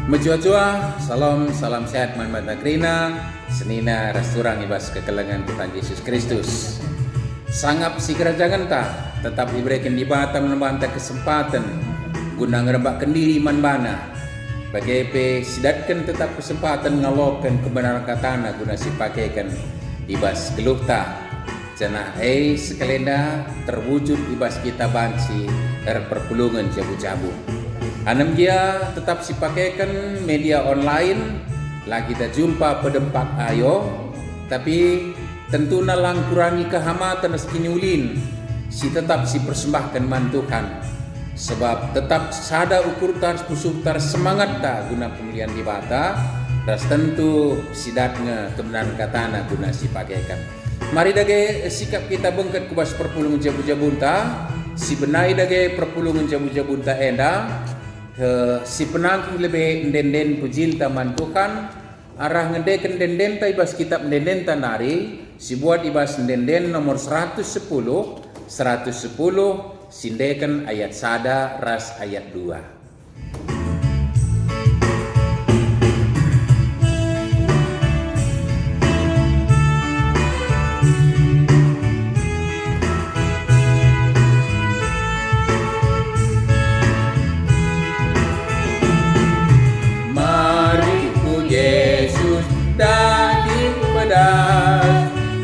Mejua-jua, salam sehat man krina, senina restoran ibas kekelengan Tuhan Yesus Kristus. Sangap si kerajaan ta, tetap diberikan di Batam menembanta kesempatan guna ngerebakkan diri man bana. Bagaimana sidatkan tetap kesempatan ngalokan kebenaran katana guna si pakaikan ibas geluh ta. Jana sekalenda terwujud ibas kita banci perpulungan jabu-jabu. Anam dia tetap sipakaikan media online lagi kita jumpa pedempak ayo, tapi tentu nalang kurangi kehamatan sekini ulin si tetap si persembahkan mantukan sebab tetap sada ukur tar pusuktar semangat ta guna pemulihan di bata ras tentu sidatnya kebenaran katana guna si pakaikan. Mari dage sikap kita bengket kubas perpulungan jabu-jabunta si benai dage perpulungan jabu-jabunta enda si penangking lebih ndenden pujinta mantukan arah ngedeken ndenden ta ibas kitab ndenden tanari si buat ibas ndenden nomor 110 sindekan ayat sada ras ayat 2.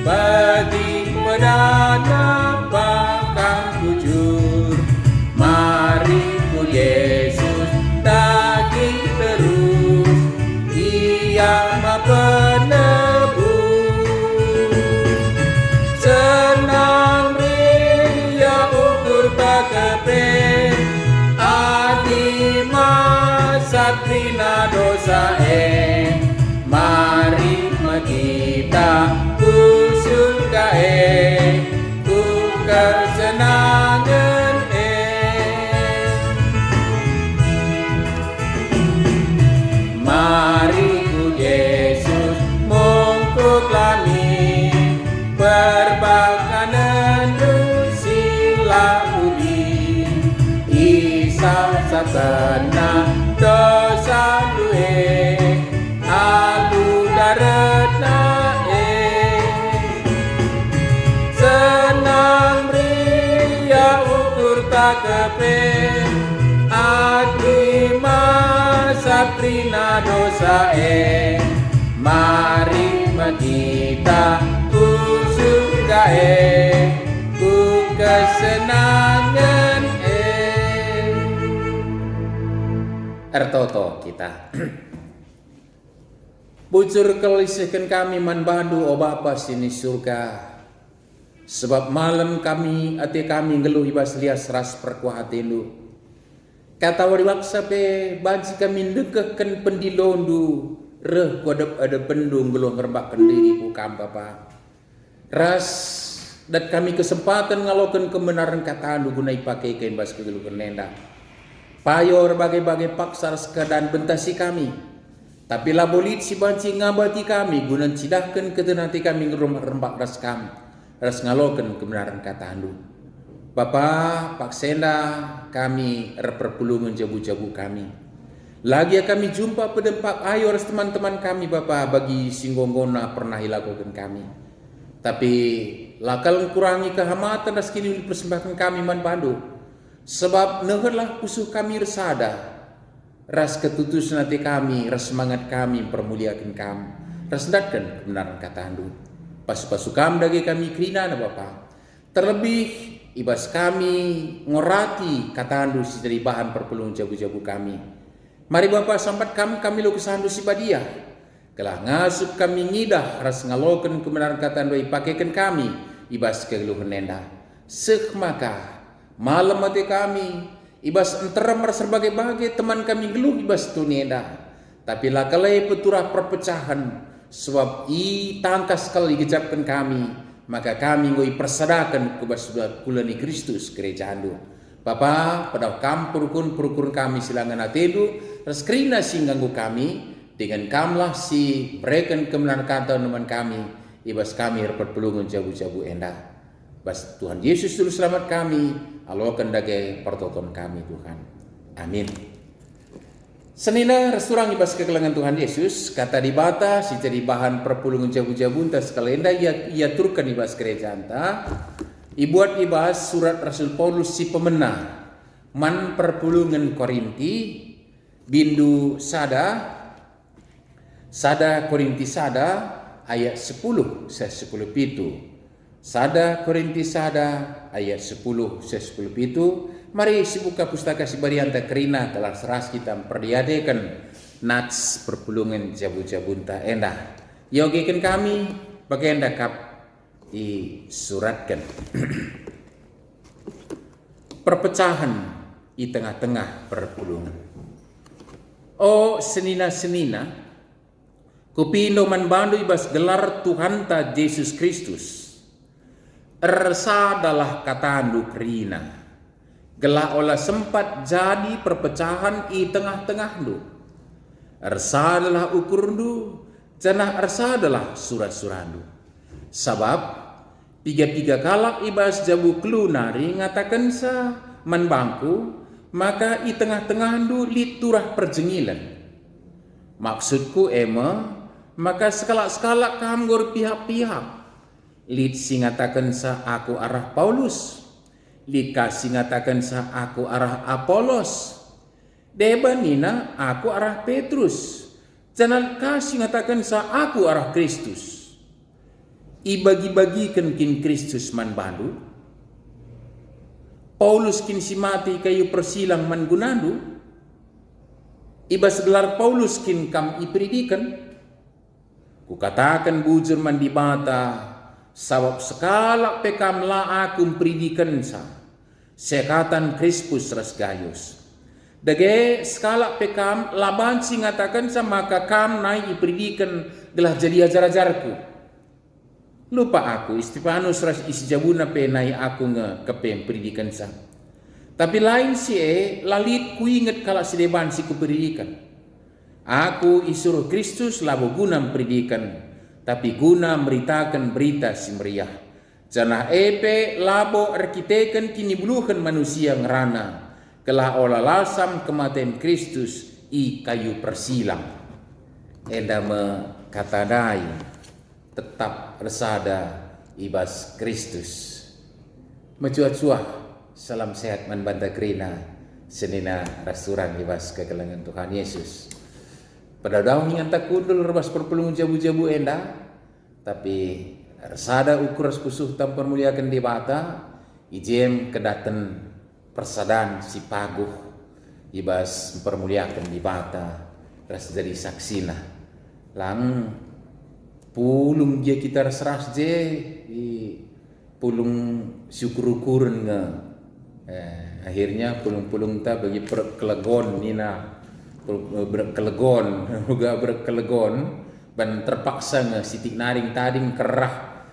Bagi pedana bahkan jujur, mari ku Yesus daging terus, Ia Maha penebus. Senang ria ukur bakape, adi masatrina dosa mari kita surga ku kesenangan mari ku Yesus mungkuk lami perbakanan sila uli Isa satana dosa duhe alu daratna senang ria ukur takepe adi masatrina dosa mari kita ku surga ku kesenangan Ertoto kita bujur kelisihkan kami man bandu o Bapa sini surga. Sebab malam kami ati kami ngeluh ibas lias ras perkuah hatilu. Kata wari waksa pe banci kami ndekeken pendilondu reh kuadep ada pendung ngeluh ngerbakkan diri pukam Bapa. Ras dat kami kesempatan ngalokan kebenaran kata anu guna ipakai kain bas kegeluhan nenda. Payor bagai-bagai paksa sekadang bentasi kami. Tapi labolit si banci ngabati kami guna cidahkan ketenati kami ngerumah rembak ras kami. Ras ngalokan kebenaran kata andu. Bapa paksenda kami perpulungan jabu-jabu kami. Lagi kami jumpa pedempak ayo ras teman-teman kami Bapa bagi singgongona pernah hilakukan kami. Tapi lakal kurangi kehamatan ras kini persembahkan kami man bandu. Sebab neherlah pusuh kami resada. Ras ketutus nanti kami, ras semangat kami permuliakan kami. Ras datkan kebenaran kata andu. Pasu-pasu kam dagi kami krina na Bapa. Terlebih ibas kami ngorati kata andu si dari bahan perpulung jabu-jabu kami. Mari Bapa sampat kami lo kesandu si badia. Kelah ngasup kami ngidah ras ngaloken kebenaran kata andu ipakaikan kami ibas kegeluhan nenda. Sek maka malam mati kami ibas enterem serbagai-bagai teman kami geluh ibas tu nenda. Tapi lakalai peturah perpecahan sebab tangkas sekali gejapkan kami, maka kami ngoi persadakan kepada kulani Kristus gereja andu. Bapa pada kampur kami silangan atendu, reskrina singganggu kami dengan kamlah si berikan kebenaran kata teman kami, ibas kami perpulungan jabu-jabu enda. Bas Tuhan Yesus dulu selamat kami, alokan dagai pertoton kami Tuhan. Amin. Senina resurang ibas kekelangan Tuhan Yesus, kata di bata si jadi bahan perpulungan jabu-jabu tas kalenda ia turkan ibas gereja anta. Ibuat ibas surat Rasul Paulus si pemenang man perpulungan Korinti bindu sada Korinti sada ayat 10 10 pitu. Sada Korinti sada ayat 10 10 pitu. Mari sibuka pustaka si Barianta Kerina telah seras kita memperdiadekan nats perpulungan jabu-jabunta endah. Yogikan kami bagenda kap disuratkan. Perpecahan di tengah-tengah perpulungan. Oh senina-senina, kupindo man bandu ibas gelar Tuhanta Yesus Kristus. Ersa adalah katandu Kerina. Gelak olah sempat jadi perpecahan i tengah-tengah du. Ersa adalah ukur du, janah ersa adalah surat-surat du. Sabab, tiga-tiga kalak ibas jabu kelunari ngatakan sa man bangku, maka i tengah-tengah du liturah perjengilan. Maksudku maka sekalak-sekalak kamgor pihak-pihak. Lit singatakan sa aku arah Paulus. Lika singatakan sa aku arah Apolos. Deba nina aku arah Petrus. Jangan kasih ngatakan sa aku arah Kristus. Ibagi-bagikan kin Kristus man bandu. Paulus kin si mati kayu persilang man gunandu. Ibas gelar Paulus kin kam ipridikan. Kukatakan bujur man di bata. Sabab sekalak pekam la aku mempridikan sa. Sekatan Crispus ras Gaius. Dage sekalak pekam laban si ngatakan sa maka kam naik ipridikan gelah jadi ajar-ajarku. Lupa aku Stefanus ras isi jabuna pe naik aku kepe pendidikan sa. Tapi lain si lalit ku ingat kala sedeban si kependidikan. Aku isuruh Kristus labo guna pendidikan. Tapi guna meritakan berita si meriah. Janah epe labo arkiteken kini bulukan manusia ngerana. Kelah olah lasam kematian Kristus i kayu persilang. Enda me katadai tetap resada ibas Kristus. Mencuat-cuah salam sehat man banta Kerina. Senina rasuran ibas kekelangan Tuhan Yesus. Pada daun yang tak kundul rebas perpulungan jabu-jabu enda, tapi resada ukur pusuh tanpa muliakan di bata, ijem kedaten persadan si paguh, ibas permuliakan di bata, ras jadi saksina, lang pulung dia kita ras je, pulung syukur-ukuran akhirnya pulung-pulung ta bagi perkelegon nina. Berkelegon ban terpaksa sitik naring tading kerah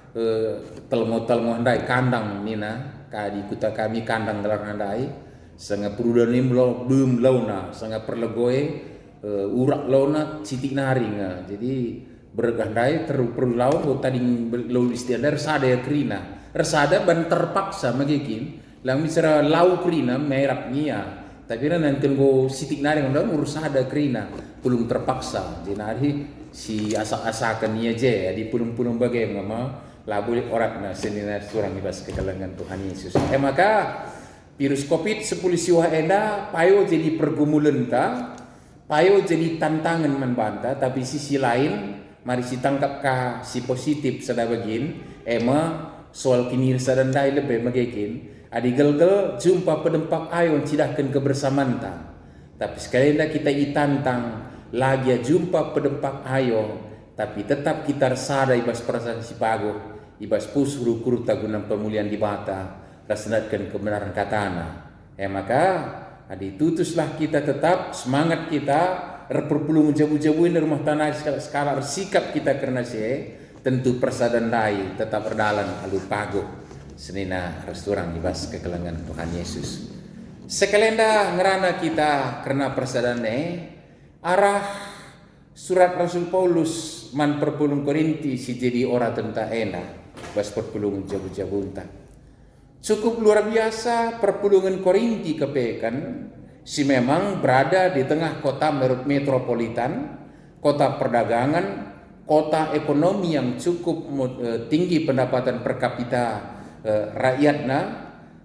telmo handai kandang nina kadi kuta kami kandang gelar handai sanga perudan ni belum launa sanga perlegoe urak launa sitik naring jadi bergandai perlu laun tading lau istiadat sada Kerina resada ban terpaksa magikin lang misra lau Kerina merap nia. Tapi nanti go sitik naring udah urus ada Kerina pulung terpaksa jenari si asak-asakan ia je di pulung-pulung bagaimana labu orang na senina surang ibas kekelangan Tuhan Yesus. Maka virus Covid 10 siwa enda payo jadi pergumulan ta, payo jadi tantangan membanta, tapi sisi lain mari si tangkap ka si positif sada bagin soal kinir sadandai lebih magikin. Adi gel-gel jumpa pedempak ayon cidahkan kebersamaan ta. Tapi sekali kita itantang lagi jumpa pedempak ayon, tapi tetap kita sada ibas perasaan si pago, ibas pusuru kurta guna pemulihan di bata, rasenatkan kebenaran katana. Maka adi tutuslah kita tetap semangat kita perpulungan jabu-jabuin rumah tanah sekarang sikap kita karena tentu persadan dai tetap berdalan alu pago. Senina restoran ibas kekelangan Tuhan Yesus. Sekalenda ngerana kita karena persadane arah surat Rasul Paulus man perpulung Korinti si jadi ora tenta ena bas perpulungan jabu-jabunta. Cukup luar biasa perpulungan Korinti kepekan Si memang berada di tengah kota metropolitan, kota perdagangan, kota ekonomi yang cukup tinggi pendapatan per kapita rakyatna,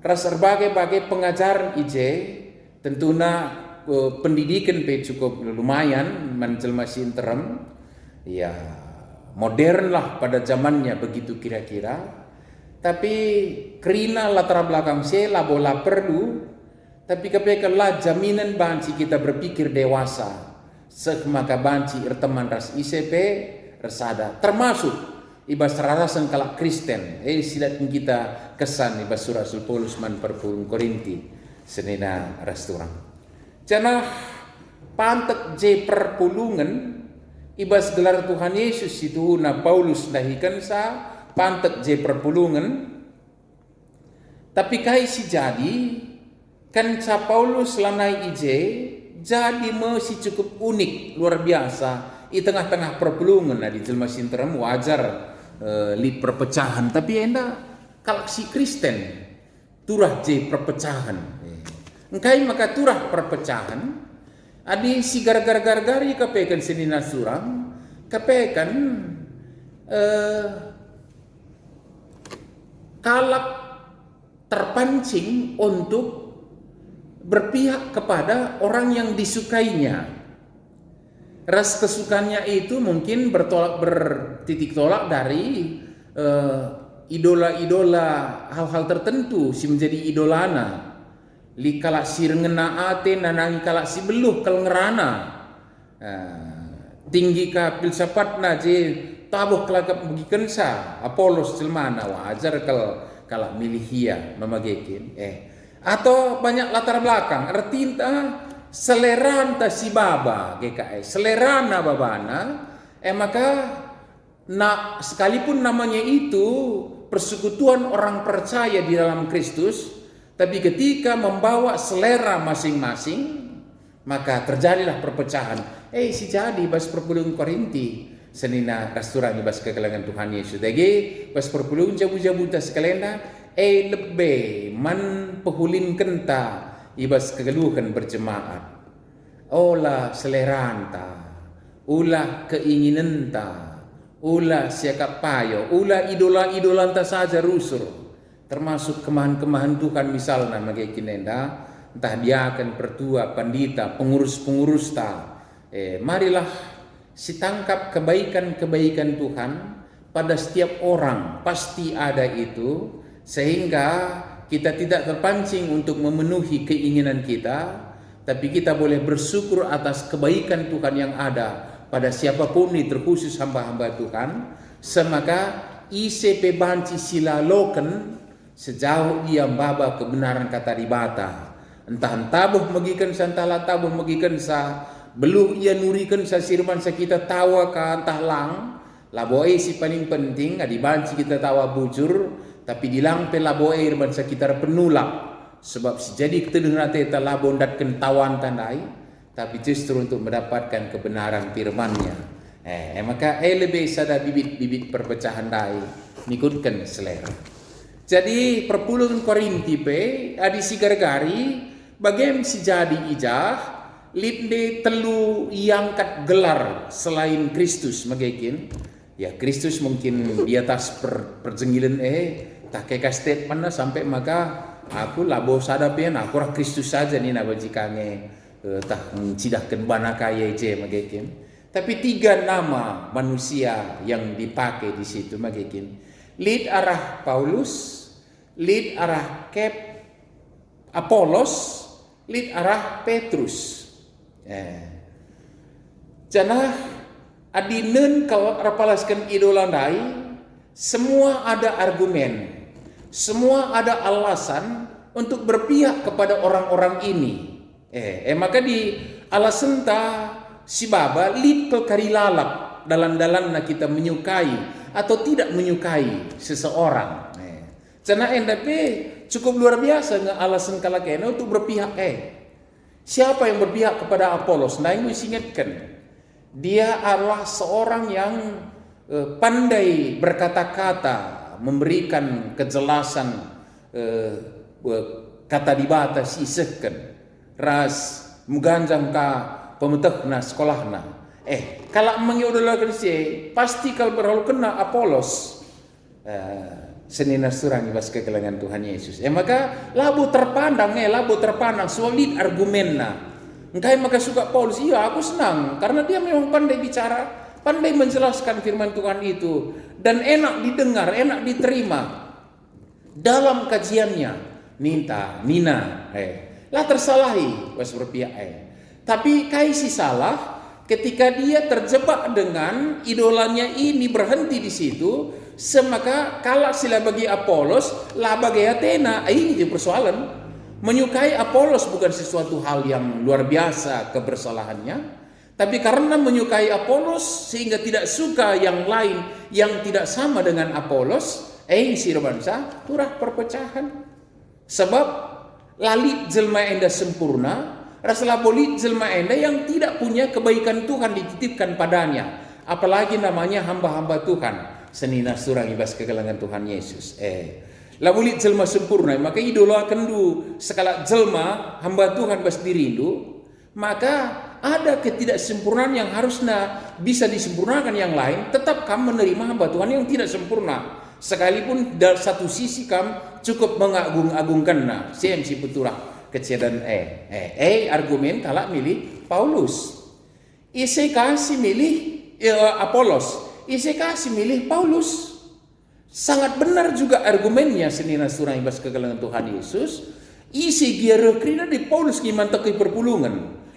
ras berbagai pengajaran ije, tentunya pendidikan pe cukup lumayan menjelma sinterem, ya modern lah pada zamannya begitu kira-kira. Tapi kerina latar belakang saya bola perlu, tapi kepekelah jaminan banci kita berpikir dewasa, maka banci teman ras ICP resada, termasuk ibas rarasan kalak Kristen, silat kita kesan ibas surah Rasul Paulus man perpulung Korinti, senena restoran. Jana pantek J perpulungan, ibas gelar Tuhan Yesus itu na Paulus dahikan sa pantek J perpulungan, tapi kai si jadi kan ca Paulus lanai ije jadi masih cukup unik luar biasa di tengah-tengah perpulungan di jelma sinterem wajar li perpecahan, tapi enda kalak si Kristen turah J perpecahan engkai maka turah perpecahan adi si gar-gar-gar-gari kapekan senina suram kapekan kalak terpancing untuk berpihak kepada orang yang disukainya. Ras kesukaannya itu mungkin bertitik tolak dari idola-idola hal-hal tertentu si menjadi idolana. Li kalak si rengena ate nanangi kalak si beluh kal ngerana. Tinggi ka filsafatna je tabuh kelakap begiken sa Apolos jelmana wajar kalak milihia memagekin atau banyak latar belakang artinya seleranta si baba GKI selerana babana maka sekalipun namanya itu persekutuan orang percaya di dalam Kristus, tapi ketika membawa selera masing-masing maka terjadilah perpecahan. Si jadi bas perpulung Korinti senina restoran bas kegelangan Tuhan Yesus. Dagi bas perpulung jabu-jabu tas kalenda lebih man pehulin kenta ibas kegeluhan berjemaat. Olah seleranta, ulah keinginanta, ulah siakap payo, ulah idola-idolanta saja rusur. Termasuk kemahan-kemahan Tuhan misalnya magakinenda, entah dia akan pertua, pandita, pengurus-pengurus ta. Marilah sitangkap kebaikan-kebaikan Tuhan pada setiap orang, pasti ada itu, sehingga kita tidak terpancing untuk memenuhi keinginan kita, tapi kita boleh bersyukur atas kebaikan Tuhan yang ada pada siapapun ini, terkhusus hamba-hamba Tuhan. Semaka ICP banci silaloken sejauh ia baba kebenaran kata dibata. Entah tabuh megikan sa, entahlah tabuh megikan sa, beluh ia nurikan sa sirman sa kita tawa ka entah lang, laboe si paling penting, adi banci kita tawa bujur, tapi dilang pe laboe irban sa kita penulak, sebab sejadi keteduh nate ta labon dat kentawan tandai, tapi justru untuk mendapatkan kebenaran firman-Nya. Maka lebih sada bibit-bibit perpecahan dai, nikutkan selera. Jadi perpulungan Korinti pe adi si gargari bagem si jadi ijah linde telu iangkat gelar selain Kristus magakin. Ya Kristus mungkin di atas perjenggilan tak kayak statement sampai maka aku labo sadapian aku rah Kristus saja nih nabajikannya tak cidahkan banakaya je magakin. Tapi 3 nama manusia yang dipakai di situ magakin. Lead arah Paulus, lead arah Apolos, lead arah Petrus. Jana adinen kalau rapalaskan idola dai, semua ada argumen, semua ada alasan untuk berpihak kepada orang-orang ini. Maka di alasan ta si baba lead ke karilalap dalam-dalam kita menyukai atau tidak menyukai seseorang. Karena NDP cukup luar biasa nge alasan kalakena untuk berpihak. Siapa yang berpihak kepada Apolos? Nah ini ingatkan, dia adalah seorang yang pandai berkata-kata, memberikan kejelasan kata dibata sisihkan. ras mengganjang ka pemetehna sekolahna. Kalau mengiudolakan si pasti kalau berlalu kena Apolos. Senina surang ibas kekelangan Tuhan Yesus. Maka labu terpandang solid argumenna. Engkai maka suka Paulus, iya aku senang karena dia memang pandai bicara, pandai menjelaskan firman Tuhan itu dan enak didengar, enak diterima dalam kajiannya. Nina, lah tersalahi was berpihak. Tapi kaisi salah ketika dia terjebak dengan idolanya ini berhenti di situ. Semaka kalau sila bagi Apolos lah bagi Athena. Ini persoalan. Menyukai Apolos bukan sesuatu hal yang luar biasa kebersalahannya, tapi karena menyukai Apolos sehingga tidak suka yang lain yang tidak sama dengan Apolos. Sirbansa turah perpecahan. Sebab lalit jelma enda sempurna, rasalah bolit jelma enda yang tidak punya kebaikan Tuhan dititipkan padanya, apalagi namanya hamba-hamba Tuhan. Senina surang ibas kegelangan Tuhan Yesus. Labulit jelma sempurna, maka idola kendu sekala jelma hamba Tuhan bas dirindu, maka ada ketidaksempurnaan yang harusnya bisa disempurnakan yang lain, tetap kamu menerima hamba Tuhan yang tidak sempurna. Sekalipun dari satu sisi kamu cukup mengagung-agungkan si putura kecedan argumen kalau milih Paulus. Isi kasih milih Apolos. Isi kasih milih Paulus. Sangat benar juga argumennya senina surah ibas kegelangan Tuhan Yesus. Isi giara krina di Paulus kimantakai perpulungan.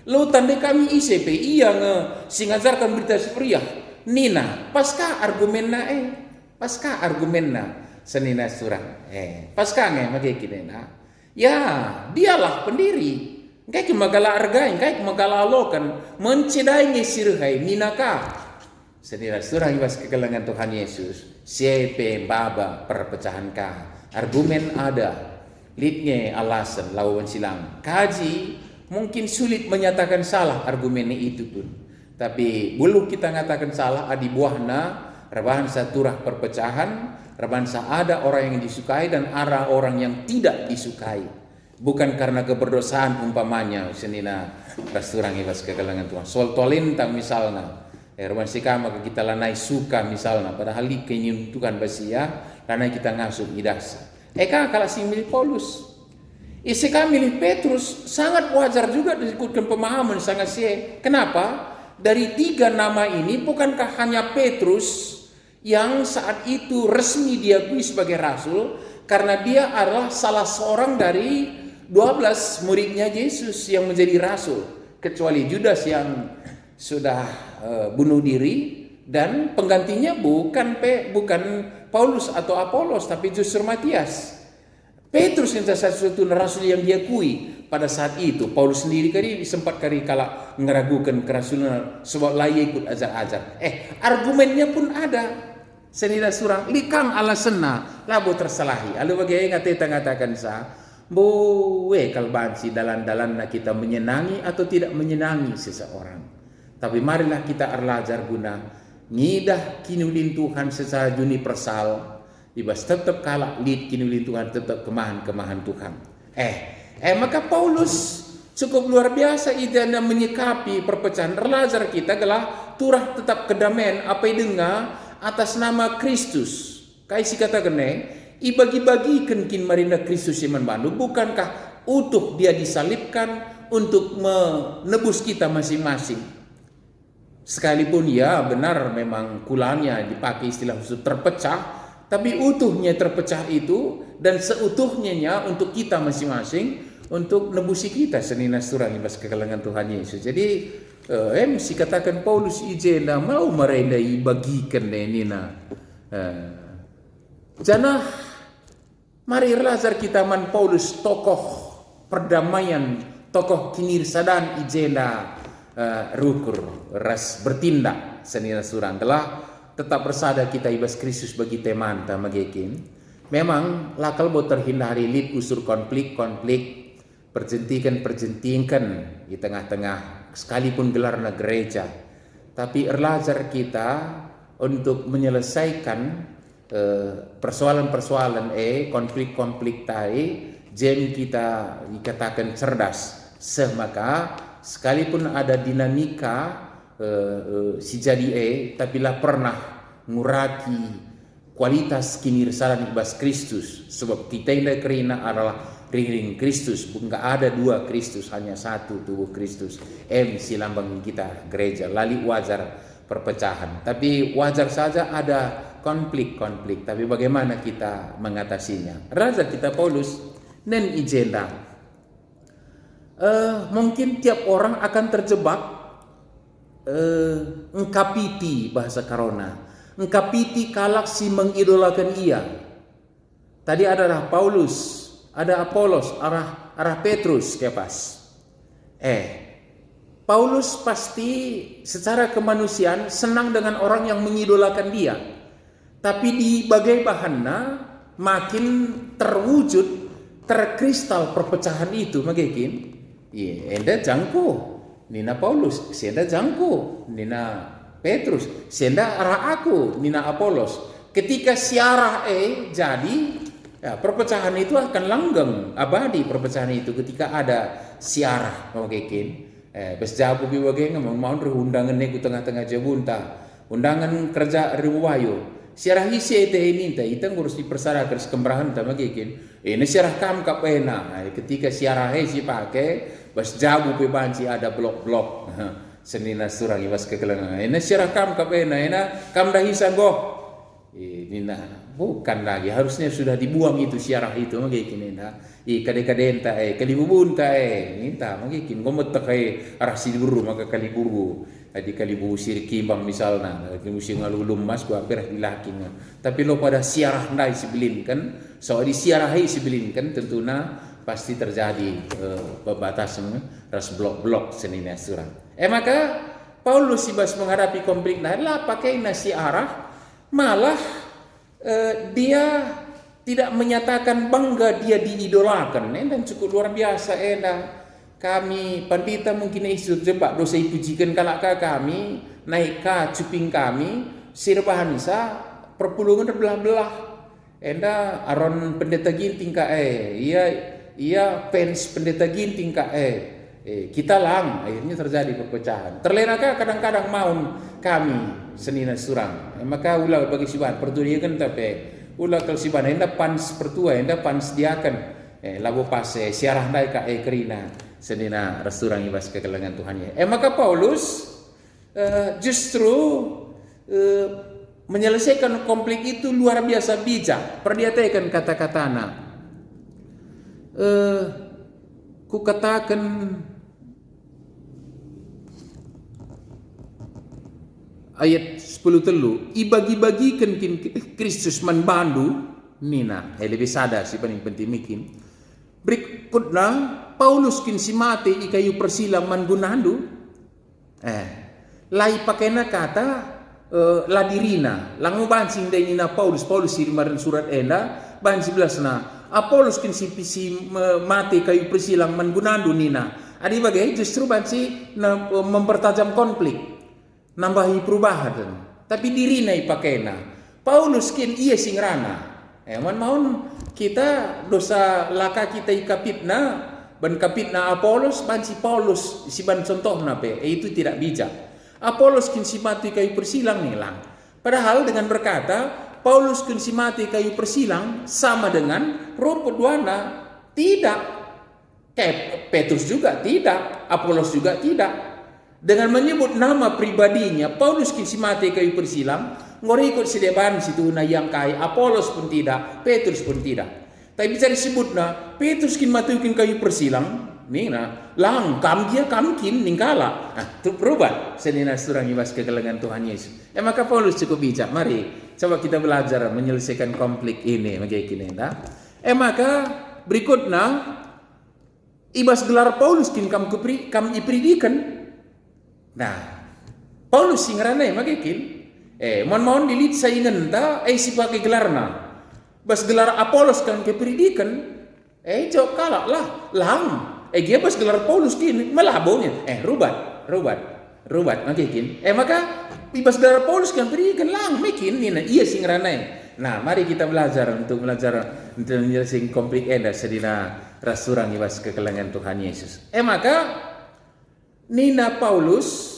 Lo tanda kami ICP iya singajarkan berita seperiah. Nina, pasca argumenna senina surah. Pasca magikinena. Ya, dialah pendiri. Engkai magala argain, engkai magala alokan mencedai ngesirhai ninaka. Senira surah ibas kegelangan Tuhan Yesus. Siapa baba perpecahan ka. Argumen ada. Litnya alasan lawan silang. Kaji mungkin sulit menyatakan salah argumennya itu pun. Tapi belum kita ngatakan salah adi buahna rebahansa turah perpecahan. Rebahansa ada orang yang disukai dan ada orang yang tidak disukai. Bukan karena keberdosaan umpamanya. Senina rasurang ibas kegelangan Tuhan. Soal tolintang misalnya. Rumah sika maka kita lanai suka misalnya, padahal kenyum Tuhan basia, lanai kita ngasuh idasa. Kalau si milih Paulus, isika milih Petrus sangat wajar juga disebutkan pemahaman sangat sih. Kenapa? Dari 3 nama ini bukankah hanya Petrus yang saat itu resmi diakui sebagai rasul karena dia adalah salah seorang dari 12 muridnya Yesus yang menjadi rasul, kecuali Judas yang sudah bunuh diri dan penggantinya bukan Paulus atau Apolos tapi justru Matias. Petrus yang satu rasul yang diakui pada saat itu. Paulus sendiri sempat kala ngeragukan kerasulan sebab layak ikut ajar-ajar. Argumennya pun ada. Senida surang likang alasanna labo tersalahi. Lalu bagaimana ngatakan bowe kalbansi dalan-dalan kita menyenangi atau tidak menyenangi seseorang. Tapi marilah kita arlajar guna ngidah kinulin Tuhan secara universal. Ibas tetap kalah lid kinulin Tuhan tetap kemahan Tuhan. Maka Paulus cukup luar biasa idana menyikapi perpecahan. Arlajar kita adalah turah tetap kedamaian apa dengar atas nama Kristus. Kaisi kata kene ibagi-bagikan kin marina Kristus yang mandu. Bukankah utuh dia disalibkan untuk menebus kita masing-masing? Sekalipun ya benar memang kulanya dipakai istilah khusus terpecah, tapi utuhnya terpecah itu dan seutuhnya untuk kita masing-masing untuk nebusi kita senina surah ibas kegelangan Tuhan Yesus. Jadi mesti katakan Paulus ijena mau merendai bagikan nina. Jana mari lazar kita man Paulus tokoh perdamaian, tokoh kinirsadan ijena rukur ras bertindak senina surang telah tetap bersada kita ibas Kristus bagi teman tamagekin. Memang lakal bo terhindari lid usur konflik perjentikan di tengah-tengah sekalipun gelarna gereja, tapi erlajar kita untuk menyelesaikan persoalan-persoalan konflik-konflik tai jen kita dikatakan cerdas Semaka sekalipun ada dinamika si jadi tapi lah pernah nguraki kualitas kinirsalan ibas Kristus, sebab kita yang kerina adalah ring Kristus, bukan ada dua Kristus, hanya satu tubuh Kristus. Si lambang kita gereja, lali wajar perpecahan, tapi wajar saja ada konflik, tapi bagaimana kita mengatasinya? Raja kita Paulus nen ijenda, mungkin tiap orang akan terjebak engkapiti bahasa Karona, engkapiti kalak si mengidolakan ia. Tadi adalah Paulus, ada Apolos, arah Petrus kepas. Paulus pasti secara kemanusiaan senang dengan orang yang mengidolakan dia. Tapi di bagai bahannya makin terwujud, terkristal perpecahan itu makin. Enda jangko, nina Paulus, senda jangko, nina Petrus, senda arah aku, nina Apolos. Ketika siarah jadi, ya, perpecahan itu akan langgeng, abadi perpecahan itu ketika ada siarah makin. Bes jabu biwage mau undangan nego tengah-tengah jabunta, undangan kerja riwayo. Siarah isi teh minta, kita ngurus dipersarakan sekembrahan ta makin. Ini siarah kam kapena. Ketika siarah si pakai, bas jabu pe banci ada blok-blok. Senina surang ibas kekelengan. Ini siarah kam kapena, ina kam dah hisanggo. Nina bukan lagi, harusnya sudah dibuang itu siarah itu makin ina. Kade-kadenta kalibubunta minta makin gomot arah siduru maka kaliburu. Di kalibu sirkimbang misalnya, musim ngalulum mas gua perah dilakin. Tapi lo pada siarah ndai sebelin kan, so di siarahai sebelin kan tentunya pasti terjadi pembatasan ras blok-blok senina surang. Maka Paulus ibas menghadapi konflik lah pakai nasi arah, malah dia tidak menyatakan bangga dia diidolakan. Dan cukup luar biasa kami pandita mungkin isu jebak dosa pujikan kalaka kami naik ka cuping kami sirbahansa perpulungan terbelah-belah. Enda aron pendeta ginting ka ia fans pendeta ginting ka kita lang akhirnya terjadi perpecahan. Terlenaka kadang-kadang maun kami senina surang. Maka ulah bagi siban pertudia kan tapi ulah kalau siban enda pans pertua enda pans diakan labo pas siarah ndai ka kerina senina resurang ibas kekelengan Tuhannya. Maka Paulus justru menyelesaikan konflik itu luar biasa bijak. Perhatikan kata-katana. Ku katakan ayat 10 telu, ibagi-bagikan Kristus manbandu nina. Lebih sadar si paling penting mikin. Berikutnya Paulus kin si mate ikayu persilang mangunandu. Lai pakena kata ladirina. Langu bansing dai nina Paulus sirimaran surat enda ban 11 na. Apolos kin si mate kayu persilang mangunandu nina. Adi bagai justru bansi mempertajam konflik. Nambahi perubahan. Tapi dirina ipakena. Paulus kin iya singrana. Mohon kita dosa laka kita ikapitna ban kapitna Apolos ban si Paulus si ban contohna pe itu tidak bijak. Apolos kin si mati kayu persilang nilang. Padahal dengan berkata Paulus kin si mati kayu persilang sama dengan roh peduana tidak. Petrus juga tidak, Apolos juga tidak. Dengan menyebut nama pribadinya Paulus kin si mati kayu persilang ngorikot si deban situ na yang kai Apolos pun tidak, Petrus pun tidak. Tapi bisa disebut na Petrus kin matukin kayu persilang, nih na lang kam kin ningkala. Tu berubah senina surang ibas kegelengan Tuhan Yesus. Maka Paulus cukup bijak. Mari coba kita belajar menyelesaikan konflik ini begini nah. Maka berikutnya ibas gelar Paulus kin kam ipridikan. Nah, Paulus singrane makin mohon dilit saingan ta si pakai gelarna. Bas gelar Apolos kan kepridikan. Jauh kalak lah lang. Dia bas gelar Paulus kin malabonya. Rubat makin. Maka bas gelar Paulus kan pridikan lang makin nina iya singrane. Nah, mari kita belajar untuk menyelesaikan konflik sedina rasurang ibas kekelangan Tuhan Yesus. Maka Nina Paulus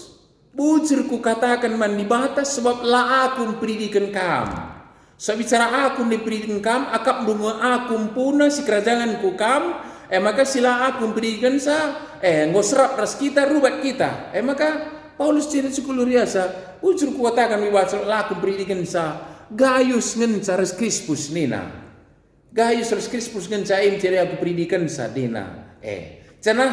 bujur ku katakan man di batas sebab la aku pendidikan kam. So bicara aku pendidikan kam akap dungo aku puna si kerajaan ku kam. Maka sila aku pendidikan sa ngosrap ras kita rubat kita. Maka Paulus tidak cukup biasa bujur ku katakan di batas la aku pendidikan sa Gaius ngenca ras Crispus nina. Gaius ras Crispus ngenca cari aku pendidikan sa dina. Cana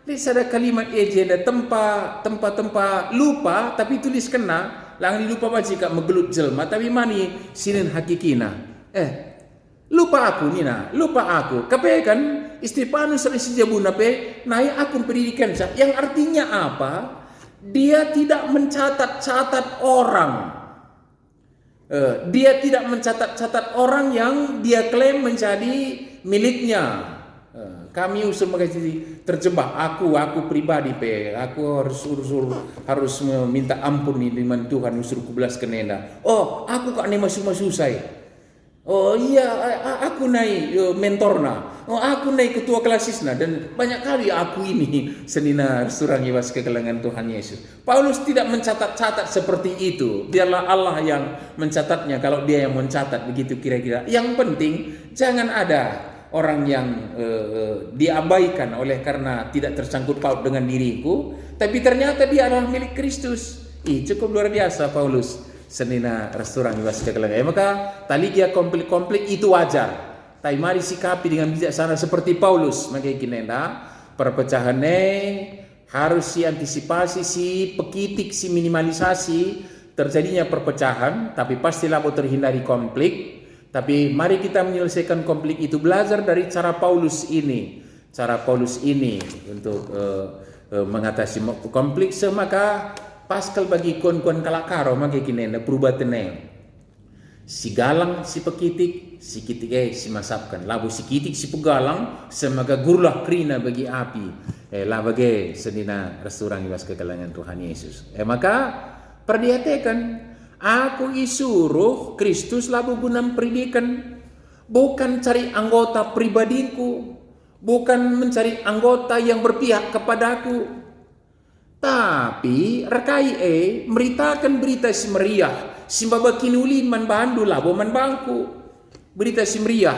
Lihat ada kalimat ada tempat lupa tapi tulis kena lang lupa bajika megelut jelma tapi mani sinin hakikina. Lupa aku nina, lupa aku. Kape kan Stefanus resi jabuna pe naik akun pendidikan sa yang artinya apa? Dia tidak mencatat orang. Dia tidak mencatat orang yang dia klaim menjadi miliknya. Kami usul makasih terjebak aku pribadi aku harus meminta ampun nih dengan Tuhan usul kubelas kenenda. Aku kak nih masuk saya. Aku naik mentorna. Aku naik ketua kelasisna dan banyak kali aku ini senina surang ibas kekelangan Tuhan Yesus. Paulus tidak mencatat seperti itu. Biarlah Allah yang mencatatnya kalau dia yang mencatat begitu kira-kira. Yang penting jangan ada orang yang diabaikan oleh karena tidak tersangkut paut dengan diriku, tapi ternyata dia adalah milik Kristus. Cukup luar biasa Paulus senina restoran ibas kekelangan. Maka taligia konflik itu wajar. Tapi mari sikapi dengan bijaksana seperti Paulus. Maka kinenda perpecahannya harus diantisipasi, pekitik, minimalisasi terjadinya perpecahan, tapi pastilah mau terhindari konflik. Tapi mari kita menyelesaikan konflik itu belajar dari cara Paulus ini untuk mengatasi konflik. Maka pascal bagi kon kalakaro maka kinenda perubatannya si galang si pekitik si kitik si masapkan labu si kitik si pegalang semaga gurlah krina bagi api labage senina restoran ibas kekelangan Tuhan Yesus. Maka perhatikan. Aku isuruh Kristus labu gunam pendidikan, bukan cari anggota pribadiku, bukan mencari anggota yang berpihak kepadaku, tapi rekai meritakan berita si meriah, simbaba kinulin man bandu labo man bangku, berita si meriah,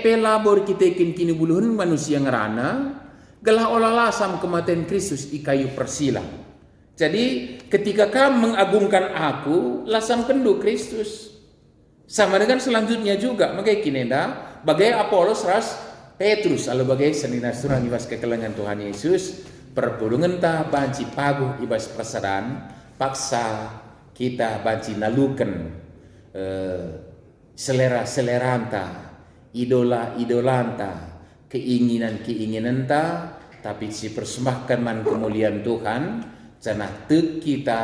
pelabor kita kini buluhun manusia ngerana, galah olalasam kematian Kristus i kayu persilang. Jadi ketika kamu mengagungkan aku, lasam kendu Kristus. Sama dengan selanjutnya juga, makanya kinenda, bagai Apolos ras Petrus, lalu bagai senina surang ibas kekelangan Tuhan Yesus, perpulungan ta banci paguh ibas persadan, paksa kita banci nalukan selera-seleranta, idola-idolanta, keinginan ta, tapi si persembahkan man kemuliaan Tuhan. Canah kita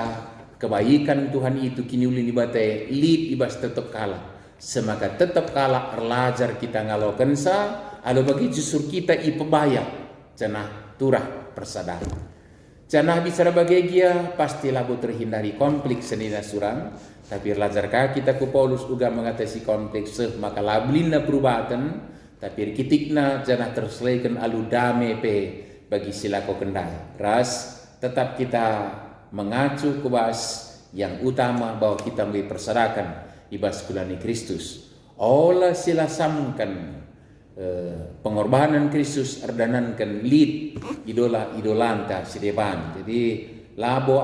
kebaikan Tuhan itu kini ulin ibatai lid ibas tetap kalah. Semaka tetap kalah erlajar kita ngalokan sa. Alo bagi justru kita ipebaya. Canah turah persadar. Canah bicara bahagia pastilah bu terhindari konflik senina surang. Tapi erlajarkah kita ku Paulus juga mengatasi konflik maka lablina perubahan. Tapi kitikna canah terselaikan alu dame bagi silako kendai. Ras tetap kita mengacu ke bas yang utama bahwa kita boleh persadakan ibas kulani Kristus. Olah silasamkan pengorbanan Kristus erdanankan lid idola-idolanta si depan. Jadi labo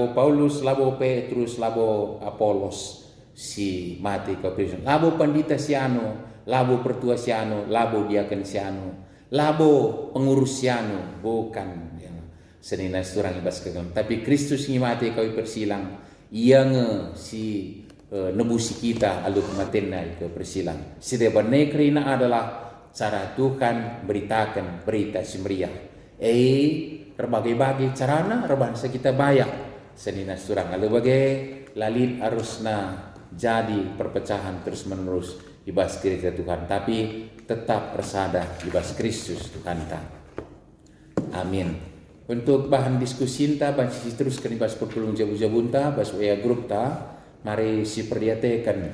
Paulus, labo Petrus, labo Apolos si mati ke Kristus. Labo pandita siano, labo pertua siano, labo diaken siano, labo pengurus siano, bukan senina surang ibas kegam. Tapi Kristus ngimati kau persilang yang si nebusi kita alu kematian ke persilang. Si depan nekrina adalah cara Tuhan beritakan berita semeriah. Berbagai-bagai carana rebangsa kita bayar senina surang alu bagai lalin harusna jadi perpecahan terus menerus ibas gereja Tuhan. Tapi tetap bersada ibas Kristus Tuhan ta. Amin. Untuk bahan diskusi ta banci terus kan ibas perpulung jabu-jabunta bas WA grup ta mari si perdiatekan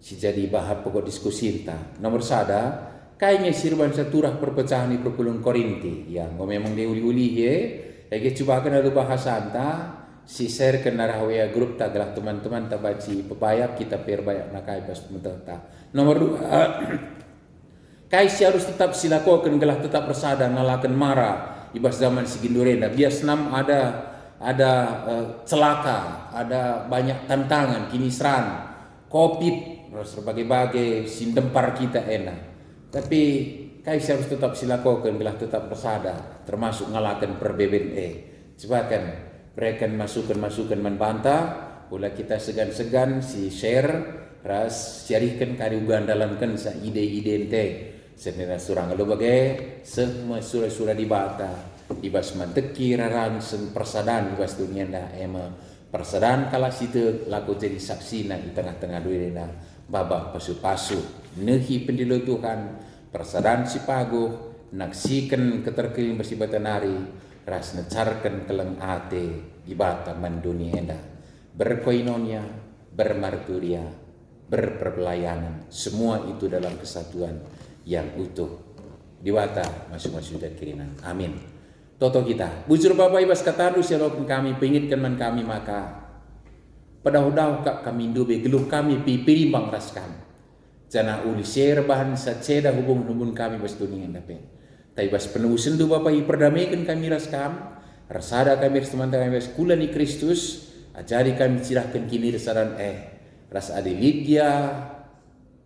si jadi bahan pokok diskusi ta. Nomor sada kayaknya sirban saturah perpecahan di perpulung Korinti yang memang dia uli-uli ya coba kena lu bahasa anta si share kena rahwaya grup tak gelah teman-teman tak baci pepayak kita perbayak nakai pas menteta. Nomor 2 kaisi harus tetap silakokan gelah tetap bersada ngalakan marah ibas zaman sigindurenda bias nam ada celaka, ada banyak tantangan, kinisran, covid, berbagai-bagai sindempar kita enak. Tapi kaisi harus tetap silakokan gelah tetap bersada, termasuk ngalakan perbeben Coba kan mereka masukan membantah, pula kita segan-segan si share, ras syarihkan kariugan dalamkan sa ide-ide ente. Sebenarnya surang lo bagai semua surah-surah dibata. Ibas manteki raran persadaan ibas dunia dah ema persadaan kala situ laku jadi saksi na di tengah-tengah dunia dah babak pasu-pasu nehi pendilo Tuhan persadaan si paguh naksikan keterkiling bersibatan hari ras necarkan keleng ate ibata man dunia dah berkoinonia bermarturia berperpelayanan semua itu dalam kesatuan yang utuh diwata masing-masing dan kirinan amin. Toto kita, bujur Bapak ibas katadu siapapun kami pengitkan man kami maka padahudau kak kami dube geluh kami pipirimbang raskan jana uli share bahan saceda hubung kami bas dunia dape tai bas penebusan du Bapak perdamaikan kami raskam rasada kami teman-teman kami bas kulani Kristus ajari kami cirahkan kini rasaran ras adi Lydia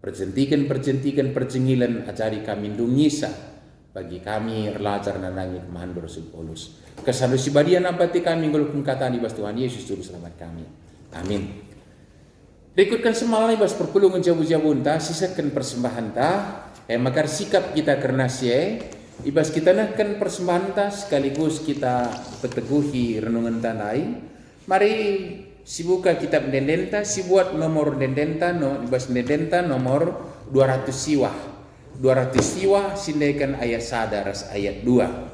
perjentikan perjengilan ajari kami dungisa bagi kami relajar nanangi kemahan Rasul Paulus. Kesan si badian nampati kami ngolokun kata di bas Tuhan Yesus juru selamat kami. Amin. Berikutkan semalam bas perpulungan jabu-jabu ta sisakan persembahan ta makar sikap kita karena ibas kita nakkan persembahan ta sekaligus kita peteguhi renungan tanai. Mari sibuka kitab dendenta sibuat nomor dendenta ibas dendenta nomor 200 siwah. 200 siwa sindaikan ayat sadaras ayat 2.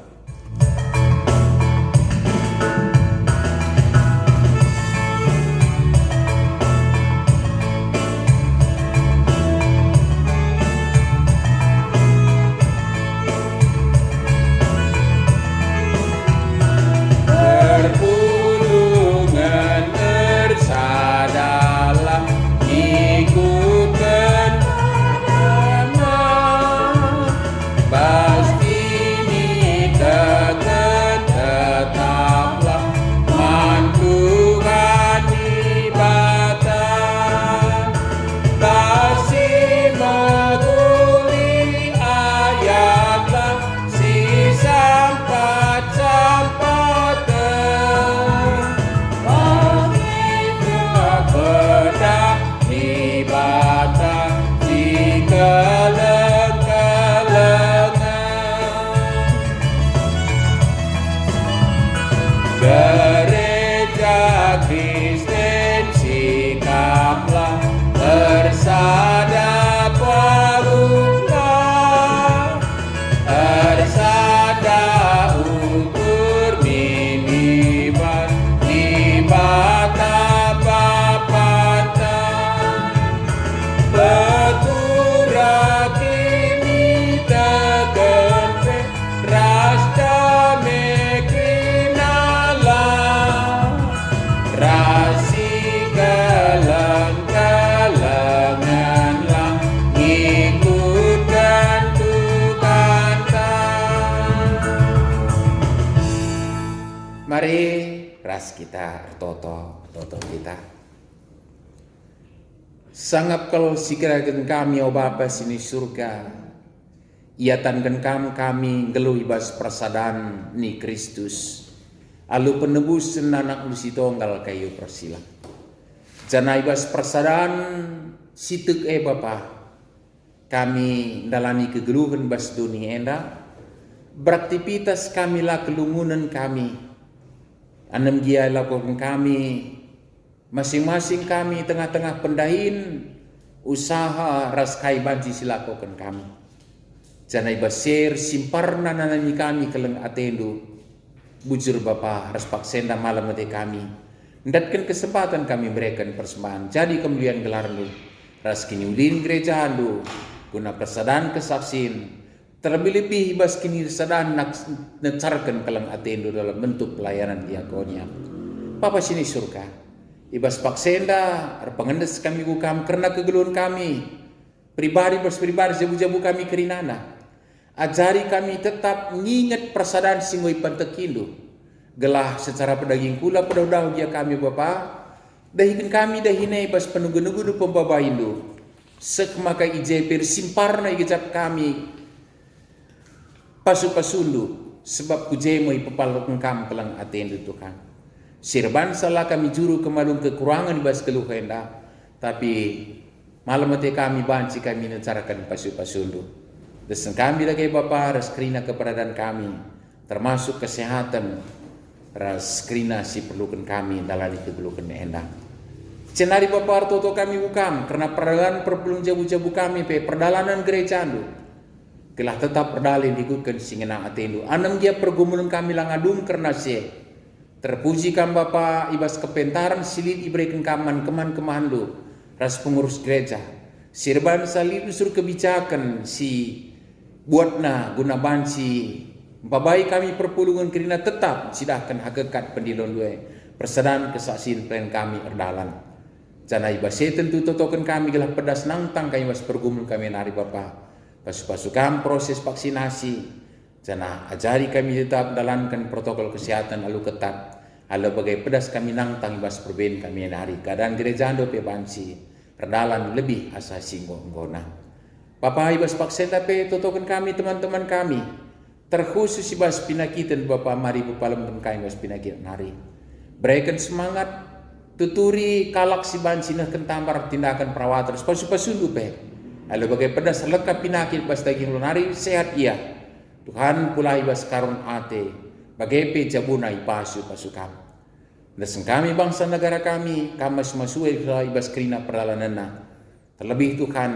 Gereja Kristen sikaplah bersada parulah bersada ukur minimal di bata papatan betura kini tegempe rasta rasi galang-galangan lang ngikutkan Tuhan Mari ras kita toto kita sangap kalau sikirakan kami o Bapa sini surga iatankan kami geluh ibas persadaan ni Kristus alu penebusan anak lusi tonggal kayu persila. Jana ibas persadaan situk Bapa. Kami dalani kegeluhan bas dunia enda. Beraktivitas kami lah kelungunan kami. Anam dia lakukan kami. Masing-masing kami tengah-tengah pendahin. Usaha raskai banci silakukan kami. Jana ibas share simparna nanani kami keleng atendu. Bujur Bapa harus paksenda malam nanti kami. Ndatkan kesempatan kami berikan persembahan. Jadi kemuliaan gelar lu. Ras kinyulin gereja lu. guna persadaan kesaksian terlebih-lebih ibas kini sadaan nacarkan kalang atendo dalam bentuk pelayanan diakonia. Papa sini surga, ibas paksenda pengendes kami gukam karena kegeluhan kami pribadi jabu-jabu kami kerinana. Ajari kami tetap nginget persadaan singoi pantekindo. Gelah secara pedaging kula pedaudah dia kami Bapa. Dahikan kami dahine ibas penunggu-nunggu du pembaba Indo. Sekmaka ijepir simparna igejap kami pasu-pasundu sebab kujemoi pepalok engkam kelang atendo Tuhan. Sirban salah kami juru kemalung kekurangan ibas keluh hendak, tapi malam mati kami banci kami mencarakan pasu-pasundu. Desen kami lagi Bapa ras kerina keberadaan kami, termasuk kesehatan ras kerina si perlukan kami dalam kegelukan endang. Cenari Bapa toto kami bukam karena perdalan perpelung jabu-jabu kami pe perdalanan gereja andu. Kelah tetap perdalin ikutkan singenang atendo. Anam dia pergumulan kami langadum karena se. Terpuji kam Bapa ibas kepentaran silit ibrekan kaman keman-kemandu ras pengurus gereja. Sirban salib usur kebijakan si buatna guna banci babai kami perpulungan kerina tetap sidahkan hakikat pendilon dua persadaan kesaksian plan kami erdalan. Jana ibase tentu totokan kami gelah pedas nangtang kami was pergumul kami nari Bapa. Pasu-pasukam proses vaksinasi. Jana ajari kami tetap dalankan protokol kesehatan lalu ketat. Ala bagai pedas kami nangtang ibas perben kami nari. Keadaan gereja ando pe banci erdalan lebih asasi nggona. Bapa ibas paksa tapi totokan kami teman-teman kami terkhusus ibas pinakitan Bapa mari bupalam kami ibas pinakitan hari. Berikan semangat tuturi kalak si banci nak kentambar tindakan perawatan pasu-pasundu pe. Lalu bagai pedas lekap pinakit ibas daging lunari sehat ia. Tuhan pula ibas karun ate bagai pe jabuna ipasu pasukam. Desen kami bangsa negara kami masuk ibas kerina perdalanana. Terlebih Tuhan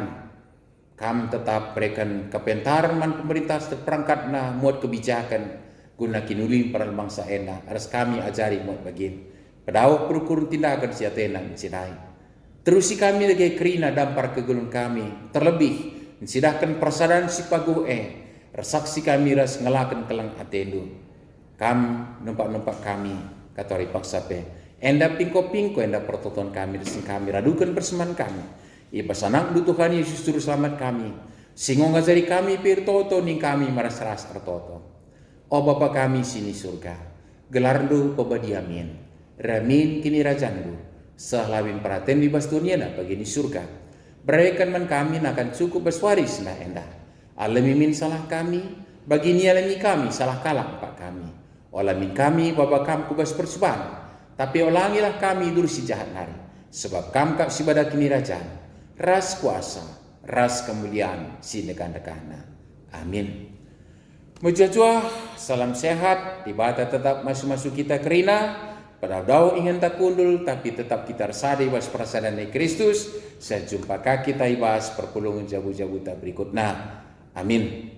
kami tetap berikan kepentaran man pemerintah terperangkat na muat kebijakan guna kinuli para bangsa ena. Harus kami ajari muat bagian. Pedawak berukur tindakan siatena mencidai. Terusi kami lagi kerina dampar kegulung kami. Terlebih mencidahkan persadaan si pagu resaksi kami ras ngelakan kelang atendo. Kam numpak kami katori paksa pe. Enda pingko-pingko enda pertoton kami desen kami radukan perseman kami. Ibas anak du Tuhan Yesus Juru Selamat kami. Singong ngajari kami pir toto ning kami maras-ras artoto. O Bapa kami sini surga. Gelarndu pebadiamin. Ramin kini rajandu. Sahlawin paraten bibas dunia na bagini surga. Berikan man kami akan cukup beswaris na endah. Alamimin salah kami. Bagini alami kami salah kalah pak kami. Olamin kami Bapa kam kubas persuban. Tapi olangilah kami dulu si jahat hari. Sebab kam kak si badak kini rajan. Ras kuasa, ras kemuliaan sinekan-nekana. Amin. Mujajua, salam sehat, ibadah tetap masuk-masuk kita kerina, pada dau ingin tak kundul, tapi tetap kita rasadi was perasaan Kristus, sejumpa kita ibas perpulungan jabu-jabu tak berikutnya. Amin.